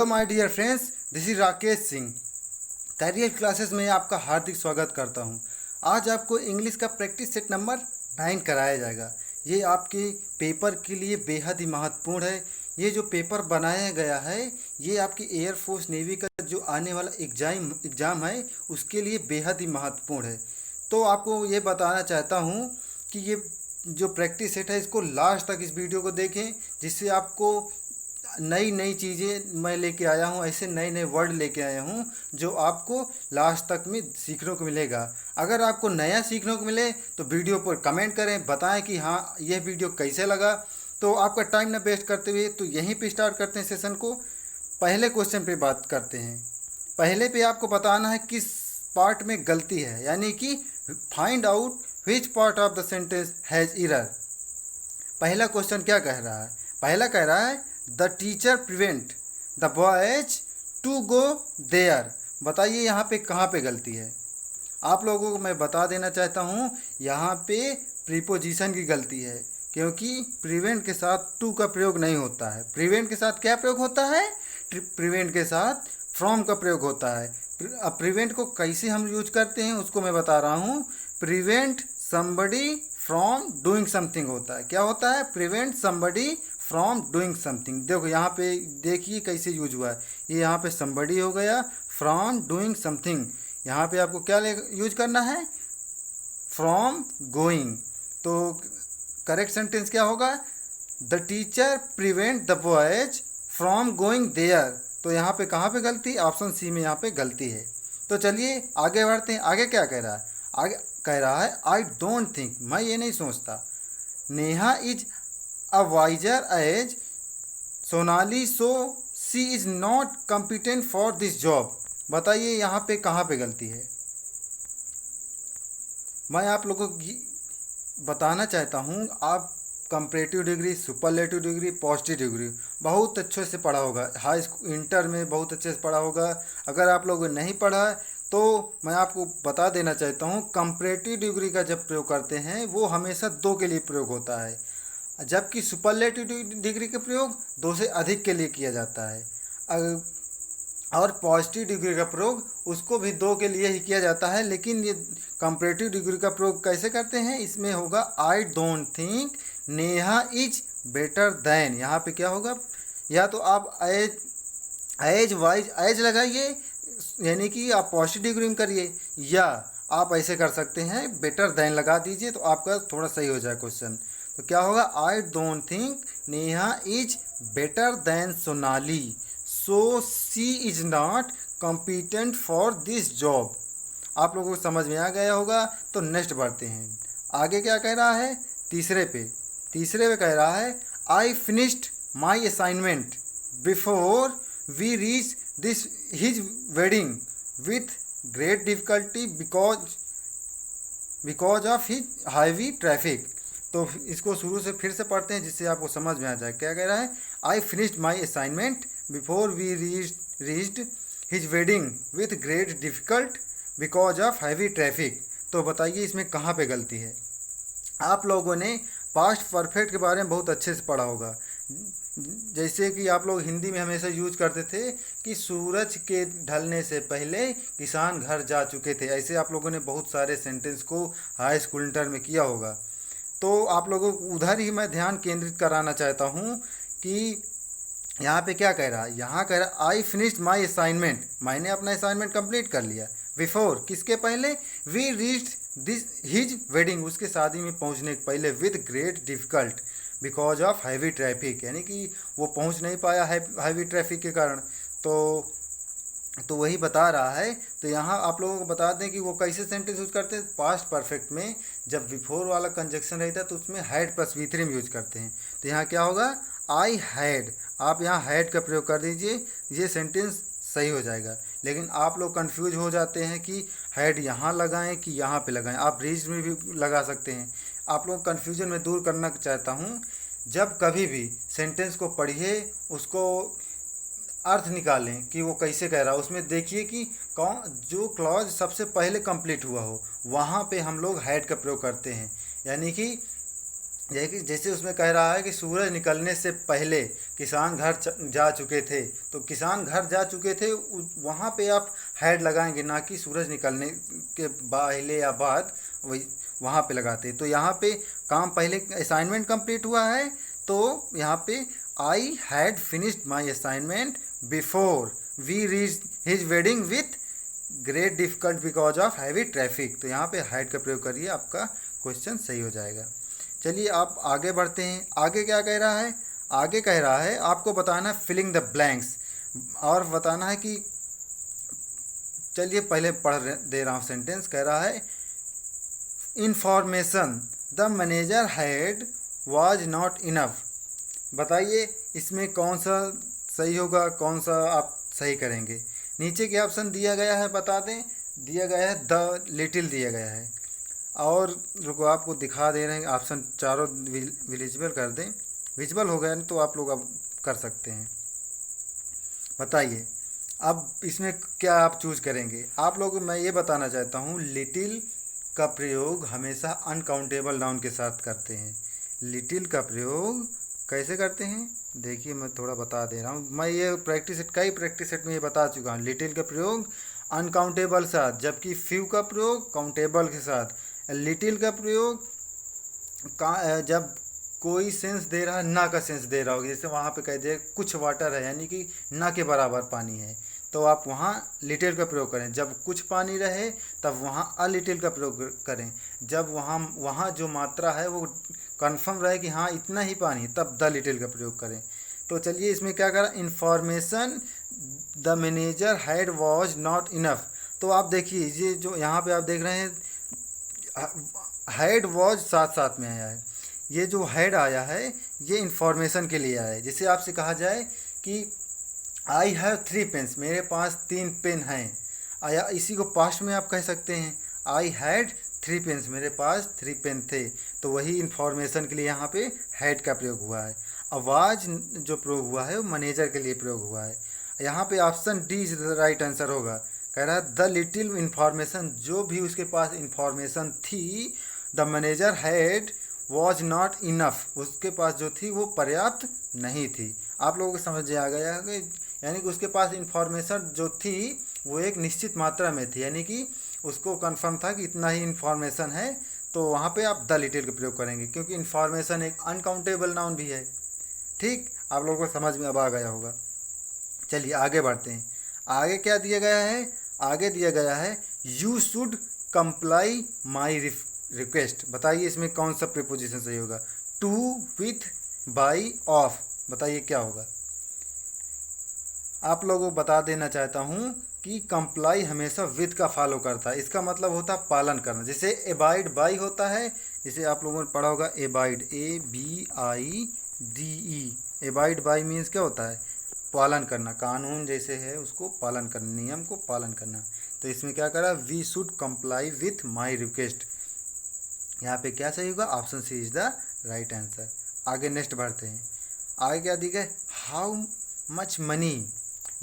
Hello my dear friends, this is Rakesh Singh. Career Classes में आपका हार्दिक स्वागत करता हूं। आज आपको इंग्लिश का प्रैक्टिस सेट नंबर 9 कराया जाएगा। ये आपके पेपर के लिए बेहद ही महत्वपूर्ण है। ये जो पेपर बनाया गया है ये आपकी एयरफोर्स नेवी का जो आने वाला एग्ज़ाम है उसके लिए बेहद ही महत्वपूर्ण है। तो आपको ये बताना चाहता हूँ कि ये जो प्रैक्टिस सेट है इसको लास्ट तक इस वीडियो को देखें, जिससे आपको नई नई चीज़ें मैं लेके आया हूँ, ऐसे नए नए वर्ड लेके आया हूँ जो आपको लास्ट तक में सीखने को मिलेगा। अगर आपको नया सीखने को मिले तो वीडियो पर कमेंट करें, बताएं कि हाँ यह वीडियो कैसे लगा। तो आपका टाइम ना वेस्ट करते हुए तो यहीं पे स्टार्ट करते हैं सेशन को। पहले क्वेश्चन पे बात करते हैं। पहले पे आपको बताना है किस पार्ट में गलती है, यानी कि find out which part of the sentence has error. पहला क्वेश्चन क्या कह रहा है? पहला कह रहा है the teacher prevent the boys to go there. बताइए यहाँ पे कहाँ पे गलती है? आप लोगों को मैं बता देना चाहता हूँ यहाँ पे प्रीपोजिशन की गलती है, क्योंकि प्रिवेंट के साथ टू का प्रयोग नहीं होता है। प्रिवेंट के साथ क्या प्रयोग होता है? प्रिवेंट के साथ फ्रॉम का प्रयोग होता है। अब प्रिवेंट को कैसे हम यूज करते हैं उसको मैं बता रहा हूँ। Prevent somebody from doing something होता है। क्या होता है? Prevent somebody from doing something. देखो यहाँ पे देखिए कैसे यूज हुआ है। ये यहाँ पे समबडी हो गया, फ्रॉम डूइंग समथिंग। यहाँ पे आपको क्या यूज करना है? From going. तो करेक्ट सेंटेंस क्या होगा? The teacher prevent the boys from going there. तो यहाँ पे कहाँ पे गलती? ऑप्शन सी में यहाँ पे गलती है। तो चलिए आगे बढ़ते हैं। आगे क्या कह रहा है? आगे कह रहा है आई डोंट थिंक, मैं ये नहीं सोचता, Neha is a wiser as Sonali, so she is not competent for this job. बताइए यहाँ पे कहाँ पे गलती है? मैं आप लोगों को बताना चाहता हूँ, आप comparative degree, superlative degree, positive degree बहुत अच्छे से पढ़ा होगा। हाई स्कूल इंटर में बहुत अच्छे से पढ़ा होगा। अगर आप लोगों ने नहीं पढ़ा है तो मैं आपको बता देना चाहता हूँ, कंपैरेटिव डिग्री का जब प्रयोग करते हैं वो हमेशा दो के लिए प्रयोग होता है, जबकि सुपरलेटिव डिग्री का प्रयोग दो से अधिक के लिए किया जाता है। और पॉजिटिव डिग्री का प्रयोग उसको भी दो के लिए ही किया जाता है। लेकिन ये कंपैरेटिव डिग्री का प्रयोग कैसे करते हैं? इसमें होगा I don't think Neha is better then. यहाँ पे क्या होगा? या तो आप एज वाइज एज लगाइए, यानी कि आप पॉजिटिव डिग्री में करिए, या आप ऐसे कर सकते हैं बेटर दैन लगा दीजिए, तो आपका थोड़ा सही हो जाए क्वेश्चन। तो क्या होगा? I don't think Neha is better than Sonali, so she is not competent for this job. आप लोगों को समझ में आ गया होगा। तो नेक्स्ट बढ़ते हैं। आगे क्या कह रहा है? तीसरे पे कह रहा है I finished my assignment before we reach this his wedding with great difficulty because of his heavy traffic. तो इसको शुरू से फिर से पढ़ते हैं जिससे आपको समझ में आ जाए। क्या कह रहा है? I finished my assignment before we reached his wedding with great difficult because of heavy traffic. तो बताइए इसमें कहाँ पे गलती है? आप लोगों ने पास्ट परफेक्ट के बारे में बहुत अच्छे से पढ़ा होगा। जैसे कि आप लोग हिंदी में हमेशा यूज करते थे कि सूरज के ढलने से पहले किसान घर जा चुके थे। ऐसे आप लोगों ने बहुत सारे सेंटेंस को हाई स्कूल इंटर में किया होगा। तो आप लोगों को उधर ही मैं ध्यान केंद्रित कराना चाहता हूँ कि यहाँ पे क्या कह रहा है? यहाँ कह रहा है आई फिनिश्ड माई असाइनमेंट, मैंने अपना असाइनमेंट कंप्लीट कर लिया। बिफोर किसके पहले? We reached this his wedding, उसके शादी में पहुँचने के पहले, with great difficult because of heavy traffic, यानी कि वो पहुँच नहीं पाया है हैवी ट्रैफिक के कारण। तो वही बता रहा है। तो यहाँ आप लोगों को बता दें कि वो कैसे सेंटेंस यूज करते हैं। पास्ट परफेक्ट में जब बिफोर वाला कंजक्शन रहता है तो उसमें हैड प्लस V3 में यूज करते हैं। तो यहाँ क्या होगा? I had. आप यहाँ हैड का प्रयोग कर दीजिए, ये सेंटेंस सही हो जाएगा। लेकिन आप लोग कंफ्यूज हो जाते हैं कि हैड यहाँ लगाएं कि यहाँ पे लगाएं। आप रीच में भी लगा सकते हैं। आप लोग कन्फ्यूजन में दूर करना चाहता हूँ। जब कभी भी सेंटेंस को पढ़िए, उसको अर्थ निकालें कि वो कैसे कह रहा है। उसमें देखिए कि कौन जो क्लॉज सबसे पहले कंप्लीट हुआ हो वहाँ पे हम लोग हैड का प्रयोग करते हैं। यानी कि जैसे उसमें कह रहा है कि सूरज निकलने से पहले किसान घर जा चुके थे, तो किसान घर जा चुके थे वहाँ पे आप हैड लगाएंगे, ना कि सूरज निकलने के पहले या बाद वही वहाँ पे लगाते। तो यहाँ पे काम पहले असाइनमेंट कंप्लीट हुआ है, तो यहाँ पे I had finished my assignment before we reach his wedding with great difficult because of heavy traffic. तो यहाँ पे हैड का प्रयोग करिए, आपका क्वेश्चन सही हो जाएगा। चलिए आप आगे बढ़ते हैं। आगे क्या कह रहा है? आगे कह रहा है आपको बताना है फिलिंग द ब्लैंक्स, और बताना है कि, चलिए पहले पढ़ दे रहा हूँ सेंटेंस। कह रहा है information the manager had was not enough. बताइए इसमें कौन सा सही होगा, कौन सा आप सही करेंगे। नीचे के ऑप्शन दिया गया है, बता दें। दिया गया है द लिटिल दिया गया है, और रुको आपको दिखा दे रहे हैं ऑप्शन चारों विजिबल कर दें। विजिबल हो गया तो आप लोग अब कर सकते हैं। बताइए अब इसमें क्या आप चूज करेंगे। आप लोग मैं ये बताना चाहता हूँ, लिटिल का प्रयोग हमेशा अनकाउंटेबल नाउन के साथ करते हैं। लिटिल का प्रयोग कैसे करते हैं देखिए, मैं थोड़ा बता दे रहा हूँ। मैं ये कई प्रैक्टिस सेट में ये बता चुका हूँ। लिटिल का प्रयोग अनकाउंटेबल साथ, जबकि फ्यू का प्रयोग काउंटेबल के साथ। लिटिल का प्रयोग जब कोई सेंस दे रहा है, ना का सेंस दे रहा होगा। जैसे वहाँ पे कह दे कुछ वाटर है, यानी कि ना के बराबर पानी है, तो आप वहाँ लिटिल का प्रयोग करें। जब कुछ पानी रहे तब वहाँ अ लिटिल का प्रयोग करें। जब वहाँ जो मात्रा है वो कंफर्म रहे कि हाँ इतना ही पानी, तब द लिटिल का प्रयोग करें। तो चलिए इसमें क्या करा, information the manager had was not enough. तो आप देखिए ये जो यहाँ पे आप देख रहे हैं, हैड वॉज साथ साथ में आया है। ये जो हैड आया है ये इंफॉर्मेशन के लिए आया है। जैसे आपसे कहा जाए कि आई हैव 3 पेन्स, मेरे पास 3 पेन हैं, आया इसी को पास्ट में आप कह सकते हैं। आई हैड 3 पेन्स, मेरे पास 3 पेन थे। तो वही इंफॉर्मेशन के लिए यहाँ पे हैड का प्रयोग हुआ है। आवाज़ जो प्रयोग हुआ है वो मैनेजर के लिए प्रयोग हुआ है। यहाँ पे option D is the right answer होगा। कह रहा है द लिटिल इंफॉर्मेशन, जो भी उसके पास इंफॉर्मेशन थी, the manager had was not enough, उसके पास जो थी वो पर्याप्त नहीं थी। आप लोगों को समझ आ गया है, यानी कि उसके पास इंफॉर्मेशन जो थी वो एक निश्चित मात्रा में थी, यानी कि उसको कंफर्म था कि इतना ही इंफॉर्मेशन है। तो वहाँ पे आप द लिटिल का प्रयोग करेंगे, क्योंकि इंफॉर्मेशन एक अनकाउंटेबल नाउन भी है। ठीक, आप लोगों को समझ में अब आ गया होगा। चलिए आगे बढ़ते हैं। आगे क्या दिया गया है? आगे दिया गया है you should comply my request. बताइए इसमें कौन सा प्रीपोजिशन सही होगा। To, with, by, of. बताइए क्या होगा। आप लोगों को बता देना चाहता हूँ कि कंप्लाई हमेशा विथ का फॉलो करता है। इसका मतलब होता है पालन करना। जैसे एबाइड बाई होता है, जैसे आप लोगों ने पढ़ा होगा abide, ABIDE। Abide by means क्या होता है? पालन करना। कानून जैसे है उसको पालन करना, नियम को पालन करना। तो इसमें क्या करा, we should comply with my request. यहाँ पे क्या सही होगा? Option C is the right answer. आगे नेक्स्ट बढ़ते हैं। आगे क्या दी गए, how much money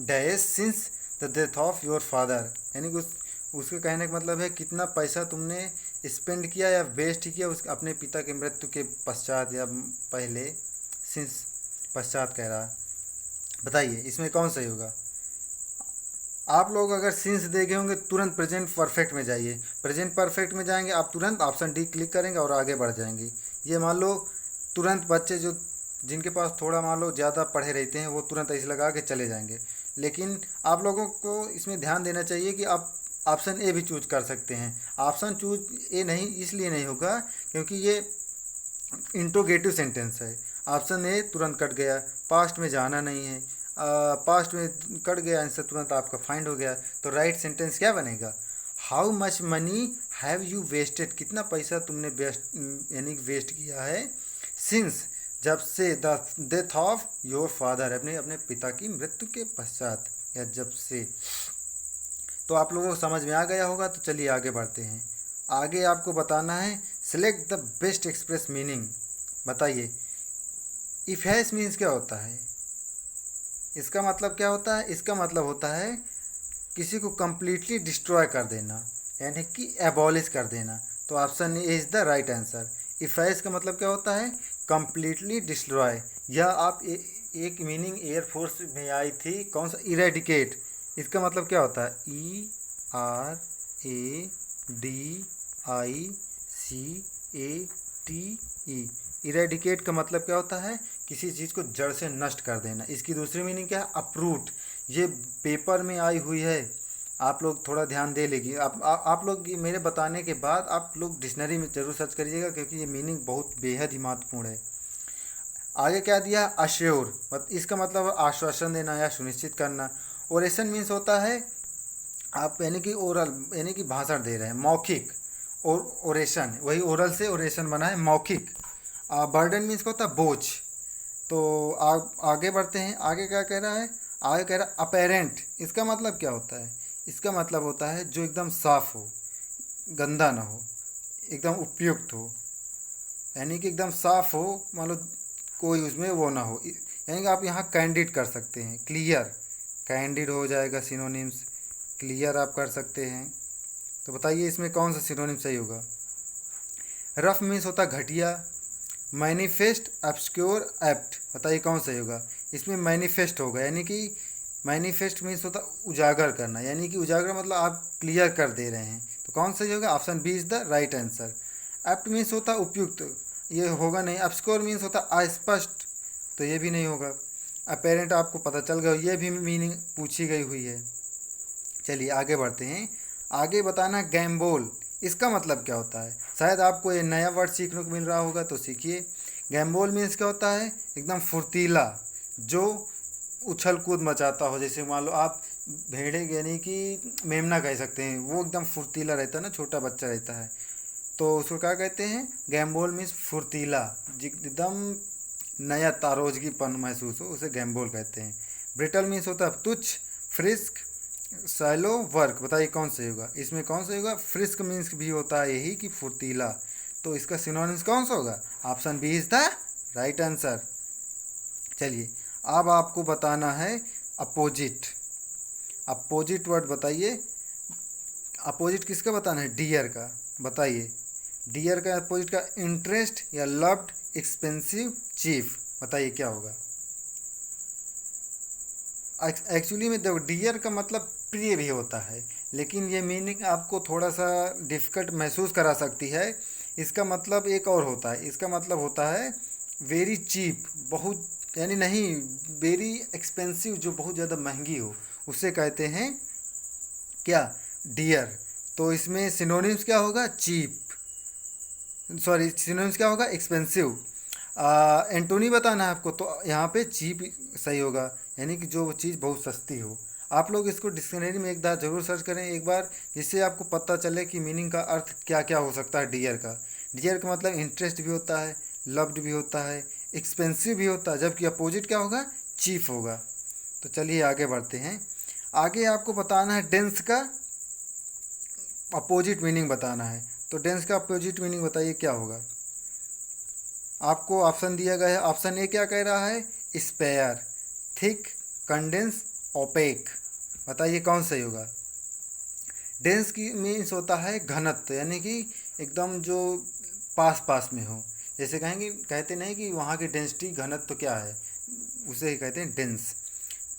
dash since the death of your father. यानी कि उसके कहने का मतलब है कितना पैसा तुमने स्पेंड किया या वेस्ट किया उस अपने पिता के मृत्यु के पश्चात या पहले। सिंस पश्चात कह रहा। बताइए इसमें कौन सही होगा। आप लोग अगर सिंस देखे होंगे तुरंत प्रेजेंट परफेक्ट में जाइए। प्रेजेंट परफेक्ट में जाएंगे आप, तुरंत ऑप्शन डी क्लिक करेंगे और आगे बढ़ जाएंगे। ये मान लो तुरंत बच्चे जो जिनके पास थोड़ा मान लो ज़्यादा पढ़े रहते हैं वो तुरंत ऐसे लगा के चले जाएंगे। लेकिन आप लोगों को इसमें ध्यान देना चाहिए कि आप ऑप्शन ए भी चूज कर सकते हैं। ऑप्शन चूज ए नहीं इसलिए नहीं होगा क्योंकि ये इंट्रोगेटिव सेंटेंस है। ऑप्शन ए तुरंत कट गया, पास्ट में जाना नहीं है, पास्ट में कट गया, आंसर तुरंत आपका फाइंड हो गया। तो राइट सेंटेंस क्या बनेगा, how much money have you wasted, कितना पैसा तुमने वेस्ट यानी वेस्ट किया है, सिंस जब से, the death of your father, अपने पिता की मृत्यु के पश्चात या जब से। तो आप लोगों को समझ में आ गया होगा। तो चलिए आगे बढ़ते हैं। आगे आपको बताना है select the best express meaning. बताइए इफ हैज मीन्स क्या होता है। इसका मतलब क्या होता है, इसका मतलब होता है किसी को कंप्लीटली डिस्ट्रॉय कर देना, यानी कि एबॉलिश कर देना। तो option A is the right answer. इफेज का मतलब क्या होता है? Completely destroy. यह आप एक मीनिंग एयरफोर्स में आई थी, कौन सा? इरेडिकेट। इसका मतलब क्या होता है? ERADICATE। इरेडिकेट का मतलब क्या होता है? किसी चीज़ को जड़ से नष्ट कर देना। इसकी दूसरी मीनिंग क्या है? अप्रूट। ये पेपर में आई हुई है, आप लोग थोड़ा ध्यान दे लेगी। आप लोग मेरे बताने के बाद आप लोग डिक्शनरी में ज़रूर सर्च करिएगा, क्योंकि ये मीनिंग बहुत बेहद ही महत्वपूर्ण है। आगे क्या दिया? अश्योर, इसका मतलब आश्वासन देना या सुनिश्चित करना। ओरेशन मीन्स होता है आप यानी कि ओरल, यानी कि भाषण दे रहे हैं, मौखिक। और ओरेशन, वही ओरल से ओरेशन बना है, मौखिक। बर्डन मीन्स क्या होता है? बोझ। तो आगे बढ़ते हैं। आगे क्या कह रहा है? आगे कह रहा है अपेरेंट। इसका मतलब क्या होता है? इसका मतलब होता है जो एकदम साफ हो, गंदा ना हो, एकदम उपयुक्त हो, यानी कि एकदम साफ हो, मान लो कोई उसमें वो ना हो। यानी कि आप यहाँ कैंडिड कर सकते हैं, क्लियर। कैंडिड हो जाएगा सिनोनिम्स, क्लियर आप कर सकते हैं। तो बताइए इसमें कौन सा सिनोनिम सही होगा? रफ मीन्स होता है घटिया। मैनिफेस्ट, ऑब्स्क्योर, एप्ट, बताइए कौन सही होगा? इसमें मैनिफेस्ट होगा, यानी कि मैनिफेस्ट मीन्स होता उजागर करना, यानी कि उजागर मतलब आप क्लियर कर दे रहे हैं। तो कौन सही होगा? Option B is the right answer. Apt means होता उपयुक्त, ये होगा नहीं। ऑब्स्क्योर मीन्स होता अस्पष्ट, तो ये भी नहीं होगा। अपेरेंट आपको पता चल गया, ये भी मीनिंग पूछी गई हुई है। चलिए आगे बढ़ते हैं। आगे बताना गैम्बोल, इसका मतलब क्या होता है? शायद आपको ये नया वर्ड सीखने को मिल रहा होगा, तो सीखिए। गैम्बोल मीन्स क्या होता है? एकदम फुर्तीला, जो उछल कूद मचाता हो। जैसे मान लो आप भेड़े, यानी कि मेमना कह सकते हैं, वो एकदम फुर्तीला रहता है ना, छोटा बच्चा रहता है, तो उसको क्या कहते हैं? गैम्बोल मीन्स फुर्तीला, एकदम नया तारोजगीपन महसूस हो, उसे गैम्बोल कहते हैं। ब्रिटल मीन्स होता है तुच्छ, फ्रिस्क, सैलो, वर्क, बताइए कौन सा होगा? इसमें कौन सा होगा? फ्रिस्क मीन्स भी होता है यही कि फुर्तीला, तो इसका सिनोनिम्स कौन सा होगा? Option B is the right answer. चलिए अब आपको बताना है अपोजिट। अपोजिट वर्ड बताइए। अपोजिट किसका बताना है? डियर का। बताइए डियर का अपोजिट का इंटरेस्ट या लव्ड, एक्सपेंसिव, चीफ, बताइए क्या होगा? एक्चुअली में देखो, डियर का मतलब प्रिय भी होता है, लेकिन ये मीनिंग आपको थोड़ा सा डिफ़िकल्ट महसूस करा सकती है। इसका मतलब एक और होता है, इसका मतलब होता है वेरी चीप, बहुत, यानी नहीं, वेरी एक्सपेंसिव, जो बहुत ज़्यादा महंगी हो, उसे कहते हैं क्या? डियर। तो इसमें सिनोनिम्स क्या होगा? चीप, सॉरी सिनोनिम्स क्या होगा? एक्सपेंसिव। एंटोनी बताना है आपको, तो यहाँ पे चीप सही होगा, यानी कि जो चीज़ बहुत सस्ती हो। आप लोग इसको डिक्शनरी में एक बार ज़रूर सर्च करें एक बार, जिससे आपको पता चले कि मीनिंग का अर्थ क्या क्या हो सकता है डियर का। डियर का मतलब इंटरेस्ट भी होता है, लव्ड भी होता है, एक्सपेंसिव भी होता है, जबकि अपोजिट क्या होगा? चीप होगा। तो चलिए आगे बढ़ते हैं। आगे आपको बताना है डेंस का अपोजिट मीनिंग बताना है। तो डेंस का अपोजिट मीनिंग बताइए क्या होगा? आपको ऑप्शन दिया गया है। ऑप्शन ए क्या कह रहा है? स्पेयर, थिक, कंडेंस, ओपेक, बताइए कौन सही होगा? डेंस की मीन्स होता है घनत्व, यानी कि एकदम जो पास पास में हो। जैसे कहेंगे, कहते नहीं कि वहाँ की डेंसिटी, घनत्व क्या है, उसे ही कहते हैं डेंस।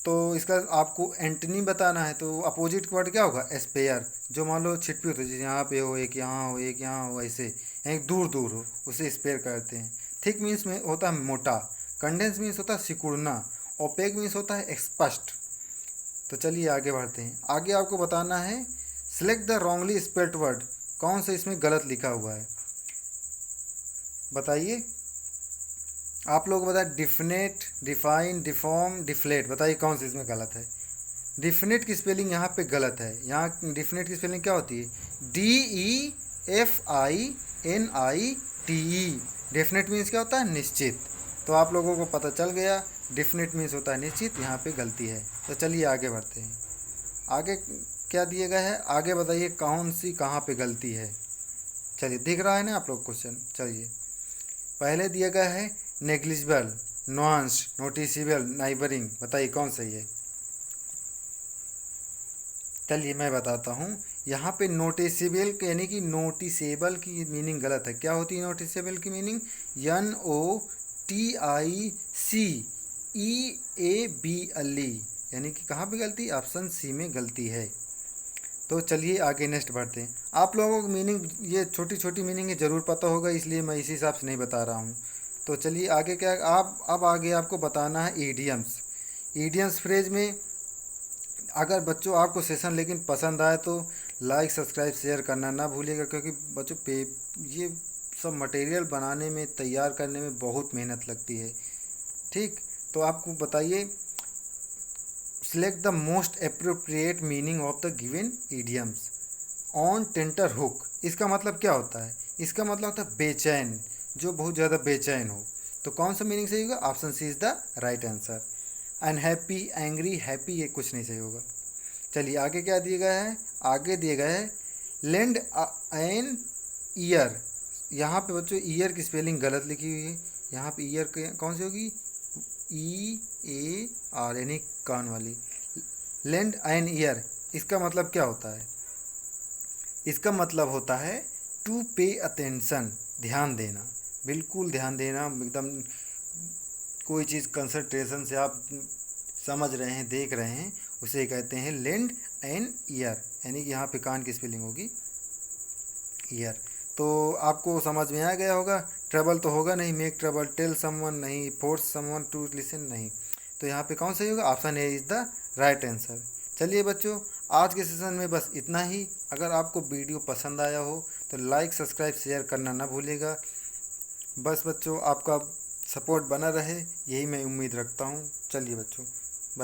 तो इसका आपको एंटनी बताना है, तो अपोजिट वर्ड क्या होगा? स्पेयर, जो मान लो छिटपी होती है, जैसे यहाँ पे हो, एक यहाँ हो, एक यहाँ हो, ऐसे यानी दूर दूर हो, उसे स्पेयर कहते हैं। थिक मीन्स में होता है मोटा, कंडेंस मीन्स होता है सिकुड़ना, ओपेक मीन्स होता है स्पष्ट। तो चलिए आगे बढ़ते हैं। आगे आपको बताना है select the wrongly spelled word, कौन सा इसमें गलत लिखा हुआ है, बताइए। आप लोग बताए डिफिनेट, डिफाइन, डिफॉर्म, डिफ्लेट, बताइए कौन सा इसमें गलत है? डिफिनेट की स्पेलिंग यहाँ पे गलत है। यहाँ डिफिनेट की स्पेलिंग क्या होती है? DEFINITE। डेफिनेट मीन्स क्या होता है? निश्चित। तो आप लोगों को पता चल गया, डिफिनेट मीन्स होता है निश्चित, यहाँ पे गलती है। तो चलिए आगे बढ़ते हैं। आगे क्या दिया गया है? आगे बताइए कौन सी कहाँ पे गलती है। चलिए दिख रहा है ना आप लोग क्वेश्चन? चलिए पहले दिया गया है नेग्लिजिबल, नॉन्स, नोटिसिबल, नाइबरिंग, बताइए कौन सही है? चलिए मैं बताता हूँ। यहाँ पे नोटिसेबल यानी कि नोटिसेबल की मीनिंग गलत है। क्या होती है नोटिसेबल की मीनिंग? NOTICEABLE, यानी कि कहाँ पे गलती? ऑप्शन सी में गलती है। तो चलिए आगे नेक्स्ट बढ़ते हैं। आप लोगों को मीनिंग ये छोटी छोटी मीनिंग है ज़रूर पता होगा, इसलिए मैं इसी हिसाब से नहीं बता रहा हूँ। तो चलिए आगे क्या, आप अब आगे आपको बताना है ईडियम्स। ईडियम्स फ्रेज में अगर बच्चों आपको सेशन लेकिन पसंद आए तो लाइक सब्सक्राइब शेयर करना ना भूलिएगा, क्योंकि बच्चों पे ये सब मटेरियल बनाने में, तैयार करने में बहुत मेहनत लगती है। ठीक, तो आपको बताइए, select the most appropriate meaning of the given idioms. On tenter hook, इसका मतलब क्या होता है? इसका मतलब होता है बेचैन, जो बहुत ज़्यादा बेचैन हो। तो कौन सा मीनिंग सही होगा? Option C is the right answer. Unhappy, angry, happy, ये कुछ नहीं सही होगा। चलिए आगे क्या दिए गया है? आगे दिए गए है लेंड एन ईयर। यहाँ पे बच्चों ईयर की स्पेलिंग गलत लिखी हुई है। यहाँ पे ईयर कौन सी होगी? EAR, यानी कान वाली। लेंड एन ईयर, इसका मतलब क्या होता है? इसका मतलब होता है टू पे अटेंशन, ध्यान देना, बिल्कुल ध्यान देना, एकदम कोई चीज़ कंसंट्रेशन से आप समझ रहे हैं, देख रहे हैं, उसे कहते हैं लेंड एन ईयर, यानी कि यहाँ पे कान की स्पेलिंग होगी ईयर। तो आपको समझ में आ गया होगा। ट्रबल तो होगा नहीं, मेक ट्रबल, टेल समवन नहीं, फोर्स समवन टू लिसन नहीं। तो यहाँ पे कौन सही होगा? Option A is the right answer. चलिए बच्चों, आज के सेशन में बस इतना ही। अगर आपको वीडियो पसंद आया हो तो लाइक सब्सक्राइब शेयर करना ना भूलिएगा। बस बच्चों, आपका सपोर्ट बना रहे, यही मैं उम्मीद रखता हूँ। चलिए बच्चों।